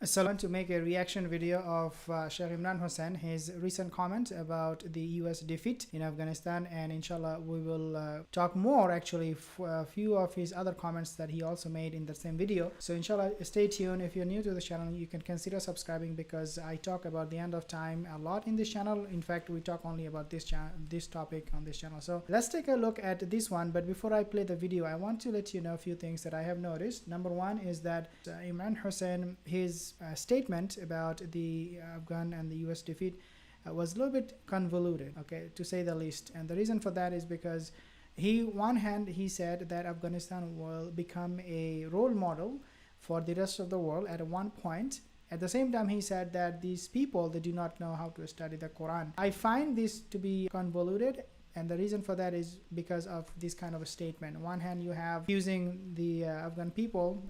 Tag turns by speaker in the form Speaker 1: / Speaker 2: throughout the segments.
Speaker 1: So I want to make a reaction video of Sheikh Imran Hosein, his recent comment about the US defeat in Afghanistan, and inshallah we will talk more actually a few of his other comments that he also made in the same video. So inshallah stay tuned. If you're new to the channel, you can consider subscribing because I talk about the end of time a lot in this channel. In fact, we talk only about this topic on this channel. So let's take a look at this one, but before I play the video, I want to let you know a few things that I have noticed. Number one is that Imran Hosein, his statement about the Afghan and the US defeat was a little bit convoluted, okay, to say the least. And the reason for that is because one hand he said that Afghanistan will become a role model for the rest of the world at one point. At the same time, he said that these people, they do not know how to study the Quran. I find this to be convoluted, and the reason for that is because of this kind of a statement. On one hand, you have accusing the Afghan people,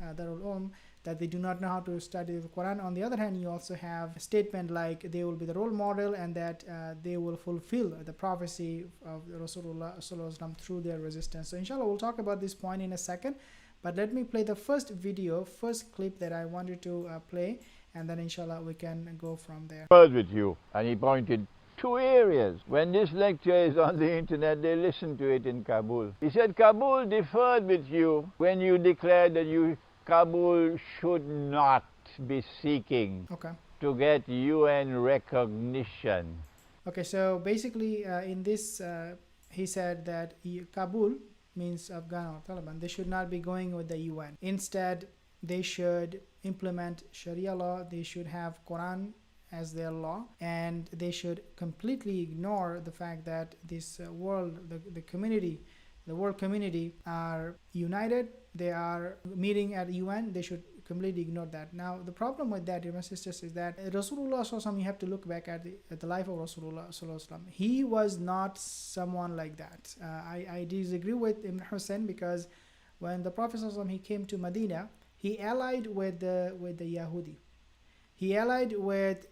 Speaker 1: that they do not know how to study the Quran. On the other hand, you also have a statement like they will be the role model and that they will fulfill the prophecy of Rasulullah Sallallahu Alaihi Wasallam through their resistance. So inshallah, we'll talk about this point in a second. But let me play the first clip that I wanted to play, and then inshallah we can go from there.
Speaker 2: With you, and he pointed two areas. When this lecture is on the internet, they listen to it in Kabul. He said, Kabul differed with you when you declared that Kabul should not be seeking to get UN recognition.
Speaker 1: Okay, so basically in this, he said that Kabul means Afghan or Taliban. They should not be going with the UN. Instead, they should implement Sharia law. They should have Quran as their law, and they should completely ignore the fact that this world, the world community are united. They are meeting at UN. They should completely ignore that. Now, the problem with that, dear sisters, is that Rasulullah Sallallahu Alaihi Wasallam, you have to look back at the life of Rasulullah Sallallahu Alaihi Wasallam. He was not someone like that. I disagree with Imran Hosein because when the Prophet Sallallahu Alaihi Wasallam, he came to Medina, he allied with the Yahudi. He allied with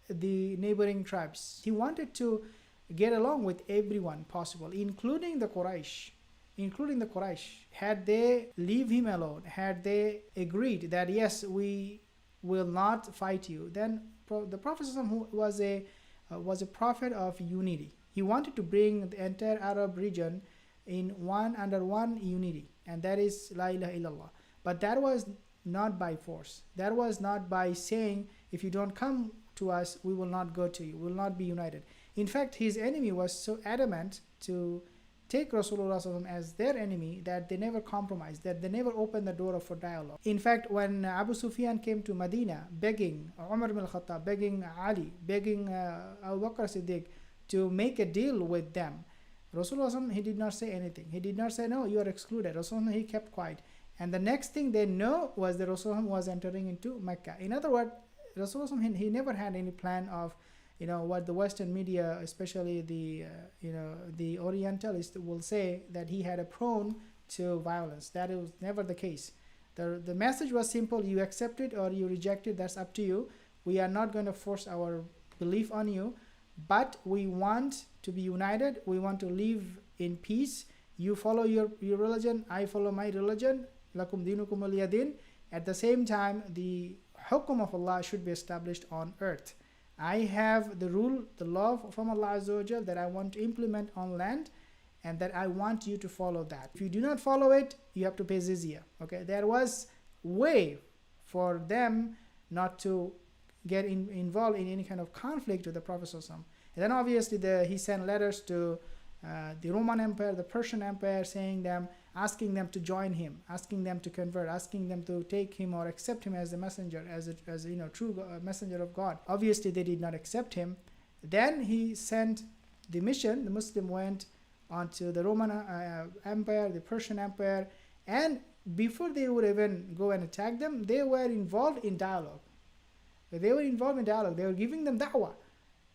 Speaker 1: the neighboring tribes. He wanted to get along with everyone possible, including the Quraysh. Had they leave him alone, had they agreed that yes, we will not fight you, then the Prophet was a prophet of unity. He wanted to bring the entire Arab region under one unity, and that is La ilaha illallah. But that was not by force. That was not by saying, if you don't come to us, we will not go to you, we will not be united. In fact, his enemy was so adamant to take Rasulullah as their enemy that they never compromised, that they never opened the door for dialogue. In fact, when Abu Sufyan came to Medina begging Umar ibn al-Khattab, begging Ali, begging Abu Bakr Siddiq to make a deal with them, Rasulullah, he did not say anything. He did not say, no, you are excluded. Rasulullah, he kept quiet. And the next thing they know was that Rasulullah was entering into Mecca. In other words, Rasulullah, he never had any plan of what the Western media, especially the Orientalists, will say, that he had a prone to violence. That was never the case. The message was simple: you accept it or you reject it, that's up to you. We are not going to force our belief on you, but we want to be united. We want to live in peace. You follow your religion, I follow my religion. Lakum dinukum waliya din. At the same time, the hukum of Allah should be established on earth. I have the rule, the law from Allah Azza wa Jal that I want to implement on land, and that I want you to follow that. If you do not follow it, you have to pay jizya. Okay, there was way for them not to get involved in any kind of conflict with the Prophet ﷺ. And then obviously he sent letters to the Roman Empire, the Persian Empire, asking them to join him, asking them to convert, asking them to take him or accept him as a messenger, as a true messenger of God. Obviously, they did not accept him. Then he sent the mission. The Muslim went onto the Roman Empire, the Persian Empire, and before they would even go and attack them, they were involved in dialogue. They were giving them da'wah.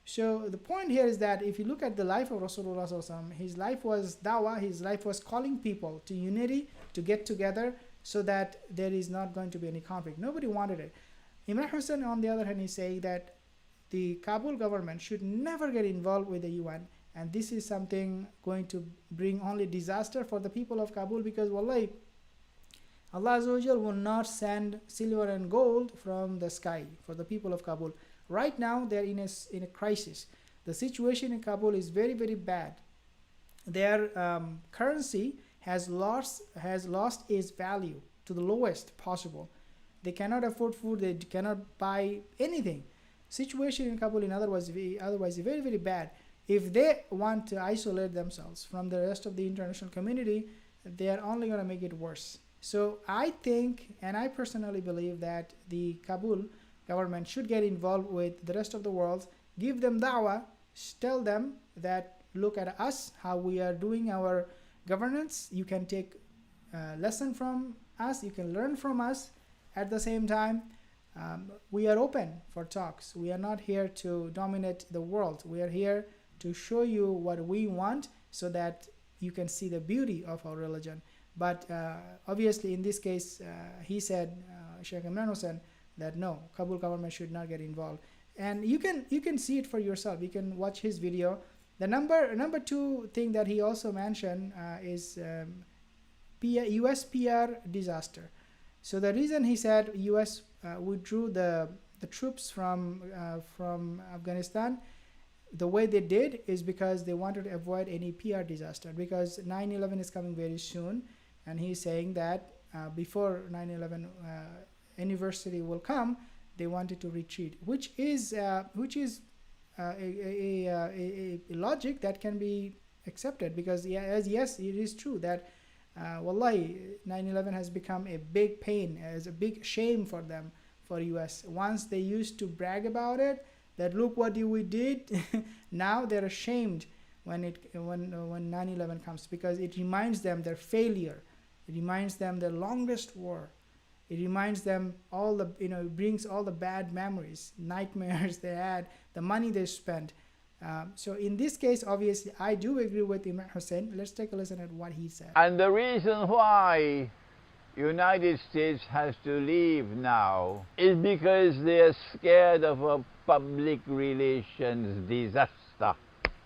Speaker 1: So the point here is that if you look at the life of Rasulullah Sallallahu Alaihi Wasallam, his life was dawah, his life was calling people to unity, to get together, so that there is not going to be any conflict. Nobody wanted it. Imran Hosein, on the other hand, is saying that the Kabul government should never get involved with the UN, and this is something going to bring only disaster for the people of Kabul, because wallahi, Allah Azza wa Jal will not send silver and gold from the sky for the people of Kabul. Right now, they're in a crisis. The situation in Kabul is very, very bad. Their currency has lost its value to the lowest possible. They cannot afford food. They cannot buy anything. Situation in Kabul, in otherwise very, very bad. If they want to isolate themselves from the rest of the international community, they are only going to make it worse. So I think, and I personally believe, that the Kabul government should get involved with the rest of the world, give them da'wah, tell them that look at us, how we are doing our governance. You can take a lesson from us, you can learn from us. At the same time, we are open for talks. We are not here to dominate the world. We are here to show you what we want so that you can see the beauty of our religion. But obviously in this case, he said, Sheikh Imran Hosein, that no, Kabul government should not get involved. And you can see it for yourself. You can watch his video. The number two thing that he also mentioned is US PR disaster. So the reason he said US withdrew the troops from Afghanistan the way they did is because they wanted to avoid any PR disaster, because 9/11 is coming very soon, and he's saying that before 9/11 anniversary will come, they wanted to retreat, which is a logic that can be accepted, because yes, it is true that wallahi 9/11 has become a big pain, as a big shame for them, for US. Once they used to brag about it, that look what we did, now they're ashamed when 9/11 comes, because it reminds them their failure. It reminds them their longest war. It reminds them all the, it brings all the bad memories, nightmares they had, the money they spent. So in this case, obviously, I do agree with Imran Hosein. Let's take a listen at what he said.
Speaker 2: And the reason why United States has to leave now is because they are scared of a public relations disaster.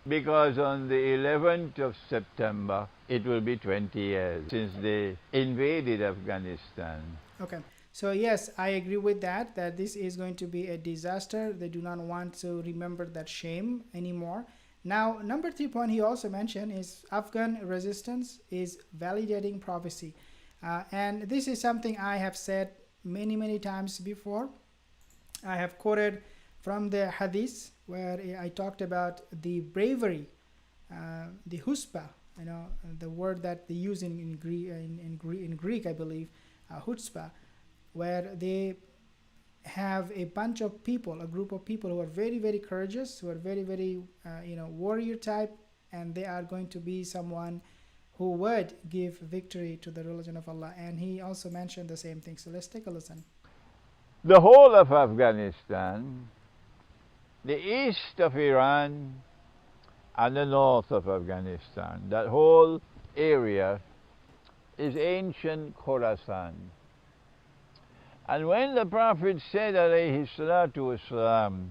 Speaker 2: Because on the 11th of September, it will be 20 years since they invaded Afghanistan.
Speaker 1: Okay, so yes, I agree with that this is going to be a disaster. They do not want to remember that shame anymore. Now, number 3 point he also mentioned is Afghan resistance is validating prophecy. And this is something I have said many times before. I have quoted from the hadith where I talked about the bravery, the huspa, the word that they use in Greek, I believe, chutzpah, where they have a bunch of people, a group of people who are very courageous, who are very warrior type, and they are going to be someone who would give victory to the religion of Allah. And he also mentioned the same thing. So let's take a listen.
Speaker 2: The whole of Afghanistan, the east of Iran, and the north of Afghanistan, that whole area is ancient Khorasan. And when the Prophet said, alayhi salatu wasalam,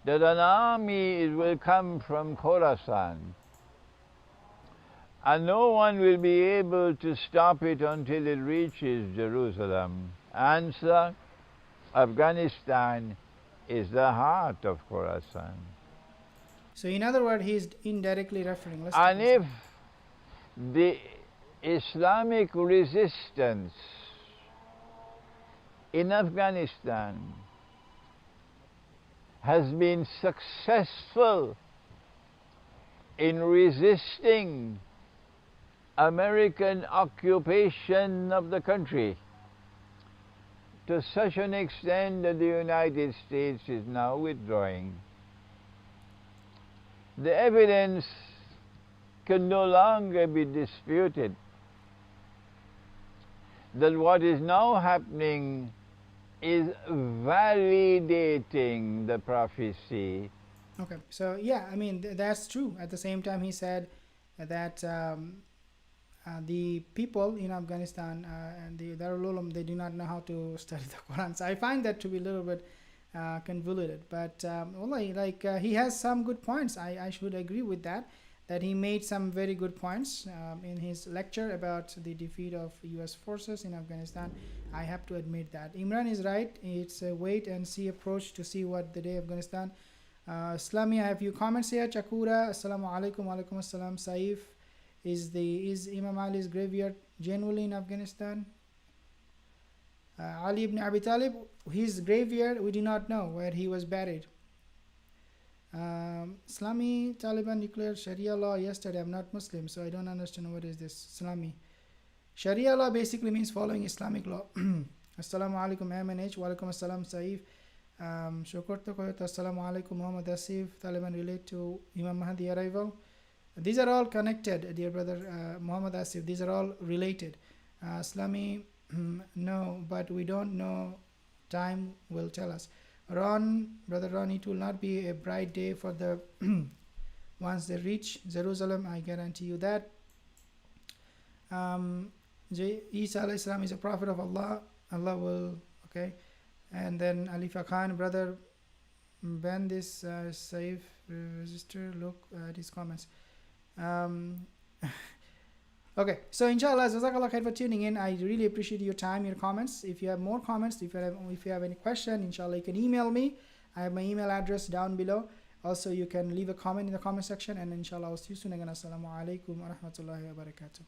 Speaker 2: that an army will come from Khorasan, and no one will be able to stop it until it reaches Jerusalem. Answer: Afghanistan is the heart of Khorasan.
Speaker 1: So in other words, he is indirectly referring.
Speaker 2: And if the Islamic resistance in Afghanistan has been successful in resisting American occupation of the country to such an extent that the United States is now withdrawing, the evidence can no longer be disputed that what is now happening is validating the prophecy.
Speaker 1: Okay, so yeah, I mean that's true. At the same time, he said that the people in Afghanistan and the Darul Uloom, they do not know how to study the Quran. So I find that to be a little bit convoluted. But he has some good points. I should agree with that. that he made some very good points in his lecture about the defeat of US forces in Afghanistan. I have to admit that. Imran is right. It's a wait and see approach to see what the day Afghanistan. Islami, I have few comments here. Chakura, assalamu alaikum, alaikum assalam. Saif, is Imam Ali's graveyard genuinely in Afghanistan? Ali ibn Abi Talib, his graveyard, we do not know where he was buried. Islami, Taliban declared Sharia law yesterday. I'm not Muslim, so I don't understand what is this. Islami. Sharia law basically means following Islamic law. Assalamu alaikum, MNH. Wa alaikum assalam, Saif. Shukr to Koyota. Assalamu alaikum, Muhammad Asif. Taliban relate to Imam Mahdi arrival. These are all connected, dear brother Muhammad Asif. These are all related. Islami, no, but we don't know. Time will tell us. Ron, brother Ron, it will not be a bright day for the once they reach Jerusalem. I guarantee you that. Isa alayhi salam is a prophet of Allah. Allah will, okay. And then Alifa Khan, brother, ban this safe register. Look at his comments. Okay, so inshallah, jazakallah khair for tuning in. I really appreciate your time, your comments. If you have more comments, if you have any question, inshallah, you can email me. I have my email address down below. Also, you can leave a comment in the comment section, and inshallah, I'll see you soon again. Assalamu alaikum wa rahmatullahi wa barakatuh.